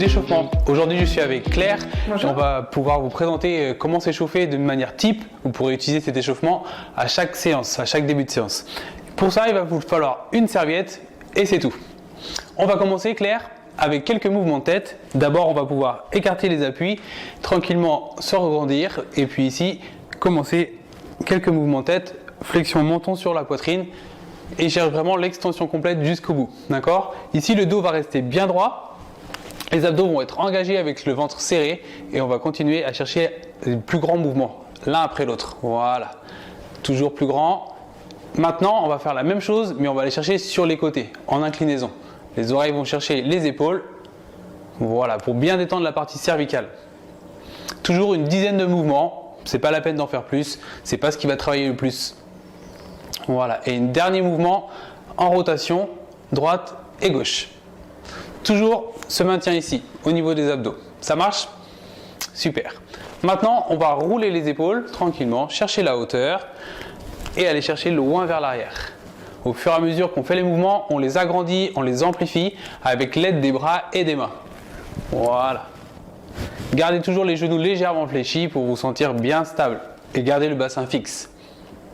d'échauffement. Aujourd'hui, je suis avec Claire. Bonjour. On va pouvoir vous présenter comment s'échauffer de manière type. Vous pourrez utiliser cet échauffement à chaque séance, à chaque début de séance. Pour ça, il va vous falloir une serviette et c'est tout. On va commencer, Claire, avec quelques mouvements de tête. D'abord, on va pouvoir écarter les appuis, tranquillement se rebondir. Et puis ici, commencer quelques mouvements de tête, flexion menton sur la poitrine. Et cherche vraiment l'extension complète jusqu'au bout. D'accord ? Ici, le dos va rester bien droit. Les abdos vont être engagés avec le ventre serré. Et on va continuer à chercher les plus grands mouvements, l'un après l'autre. Voilà. Toujours plus grand. Maintenant, on va faire la même chose, mais on va aller chercher sur les côtés, en inclinaison. Les oreilles vont chercher les épaules. Voilà, pour bien détendre la partie cervicale. Toujours une dizaine de mouvements. C'est pas la peine d'en faire plus. C'est pas ce qui va travailler le plus. Voilà, et un dernier mouvement en rotation, droite et gauche. Toujours ce maintien ici, au niveau des abdos. Ça marche ? Super. Maintenant, on va rouler les épaules tranquillement, chercher la hauteur et aller chercher loin vers l'arrière. Au fur et à mesure qu'on fait les mouvements, on les agrandit, on les amplifie avec l'aide des bras et des mains. Voilà. Gardez toujours les genoux légèrement fléchis pour vous sentir bien stable et gardez le bassin fixe.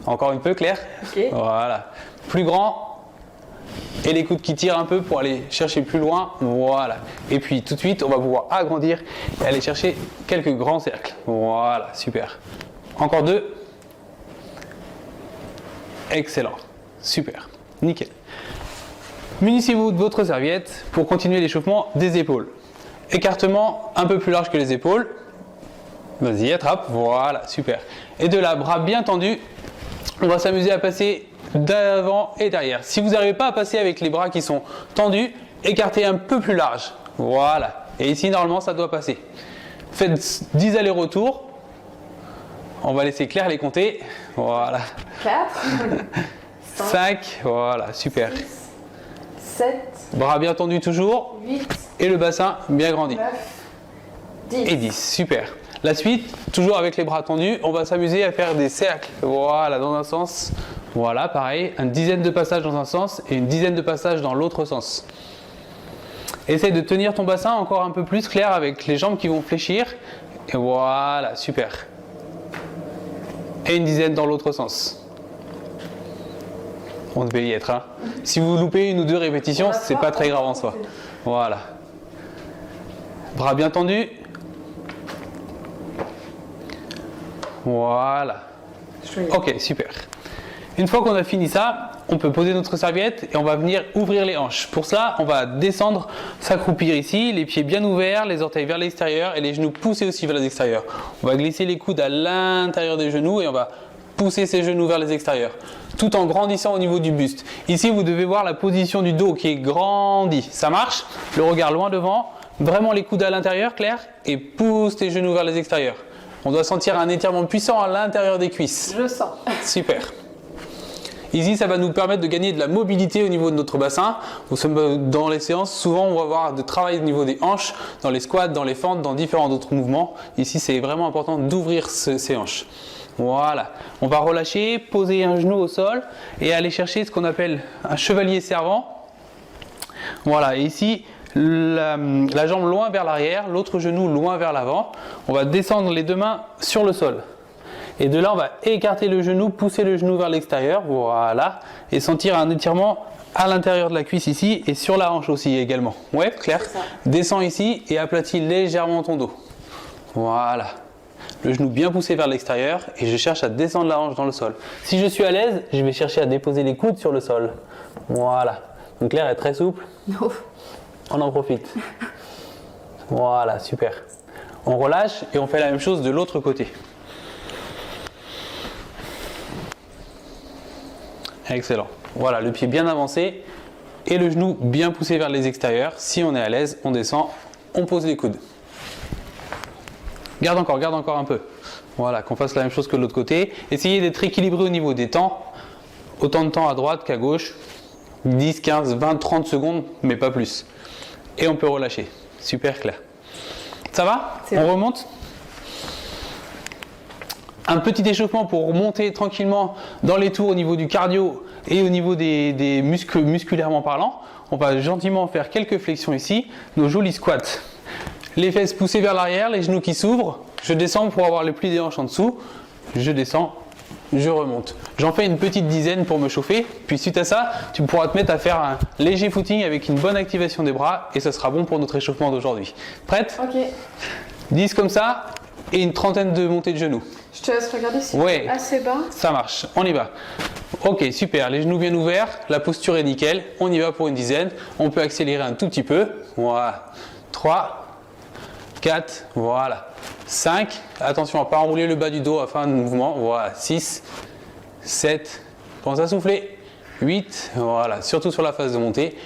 Encore un peu, Claire. Ok. Voilà. Plus grand. Et les coudes qui tirent un peu pour aller chercher plus loin. Voilà. Et puis tout de suite, on va pouvoir agrandir et aller chercher quelques grands cercles. Voilà, super. Encore deux. Excellent. Super. Nickel. Munissez-vous de votre serviette pour continuer l'échauffement des épaules. Écartement un peu plus large que les épaules. Vas-y, attrape. Voilà, super. Et de là, bras bien tendus. On va s'amuser à passer d'avant et derrière. Si vous n'arrivez pas à passer avec les bras qui sont tendus, écartez un peu plus large. Voilà. Et ici, normalement, ça doit passer. Faites 10 allers-retours. On va laisser Claire les compter. Voilà. 4, 5. Voilà, super. 7, Bras bien tendus toujours. 8, Et le bassin bien grandi. 9, 10. Et 10. Super. La suite, toujours avec les bras tendus, on va s'amuser à faire des cercles. Voilà, dans un sens. Voilà, pareil, une dizaine de passages dans un sens et une dizaine de passages dans l'autre sens. Essaye de tenir ton bassin encore un peu plus clair avec les jambes qui vont fléchir. Et voilà, super. Et une dizaine dans l'autre sens. On devait y être, hein. Si vous loupez une ou deux répétitions, c'est pas très grave en soi. Voilà. Bras bien tendus. Voilà. Ok, super. Une fois qu'on a fini ça, on peut poser notre serviette et on va venir ouvrir les hanches. Pour cela, on va descendre, s'accroupir ici, les pieds bien ouverts, les orteils vers l'extérieur et les genoux poussés aussi vers l'extérieur. On va glisser les coudes à l'intérieur des genoux et on va pousser ces genoux vers les extérieurs, tout en grandissant au niveau du buste. Ici, vous devez voir la position du dos qui est grandi. Ça marche ? Le regard loin devant, vraiment les coudes à l'intérieur, Claire, et pousse tes genoux vers les extérieurs. On doit sentir un étirement puissant à l'intérieur des cuisses. Je sens. Super. Ici, ça va nous permettre de gagner de la mobilité au niveau de notre bassin. Dans les séances, souvent, on va avoir de travail au niveau des hanches, dans les squats, dans les fentes, dans différents autres mouvements. Ici, c'est vraiment important d'ouvrir ces hanches. Voilà. On va relâcher, poser un genou au sol et aller chercher ce qu'on appelle un chevalier servant. Voilà. Et ici, la jambe loin vers l'arrière, l'autre genou loin vers l'avant. On va descendre les deux mains sur le sol. Et de là, on va écarter le genou, pousser le genou vers l'extérieur. Voilà. Et sentir un étirement à l'intérieur de la cuisse ici et sur la hanche aussi également. Ouais, Claire ? Descends ici et aplatis légèrement ton dos. Voilà. Le genou bien poussé vers l'extérieur et je cherche à descendre la hanche dans le sol. Si je suis à l'aise, je vais chercher à déposer les coudes sur le sol. Voilà. Donc Claire est très souple. Non. On en profite. Voilà, super. On relâche et on fait la même chose de l'autre côté. Excellent. Voilà, le pied bien avancé et le genou bien poussé vers les extérieurs. Si on est à l'aise, on descend, on pose les coudes. Garde encore un peu. Voilà, qu'on fasse la même chose que de l'autre côté. Essayez d'être équilibré au niveau des temps. Autant de temps à droite qu'à gauche. 10, 15, 20, 30 secondes, mais pas plus. Et on peut relâcher. Super, Claire. Ça va ? On remonte ? Un petit échauffement pour remonter tranquillement dans les tours au niveau du cardio et au niveau des muscles musculairement parlant. On va gentiment faire quelques flexions ici, nos jolis squats. Les fesses poussées vers l'arrière, les genoux qui s'ouvrent. Je descends pour avoir les plis des hanches en dessous. Je descends, je remonte. J'en fais une petite dizaine pour me chauffer. Puis suite à ça, tu pourras te mettre à faire un léger footing avec une bonne activation des bras et ça sera bon pour notre échauffement d'aujourd'hui. Prête? Ok. 10 comme ça et une trentaine de montées de genoux. Je te laisse regarder si Ouais. c'est assez bas. Ça marche, on y va. Ok, super, les genoux bien ouverts, la posture est nickel. On y va pour une dizaine. On peut accélérer un tout petit peu. Voilà. 3, 4, voilà. 5, attention à ne pas enrouler le bas du dos à fin de mouvement. Voilà, 6, 7, pense à souffler. 8, voilà, surtout sur la phase de montée.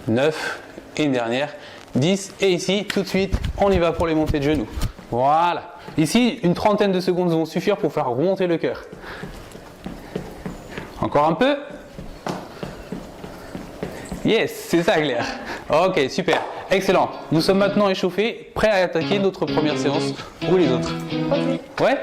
9, et une dernière. 10, et ici, tout de suite, on y va pour les montées de genoux. Voilà. Ici, une trentaine de secondes vont suffire pour faire remonter le cœur. Encore un peu. Yes, c'est ça Claire. Ok, super. Excellent. Nous sommes maintenant échauffés, prêts à attaquer notre première séance ou les autres. Ok. Ouais?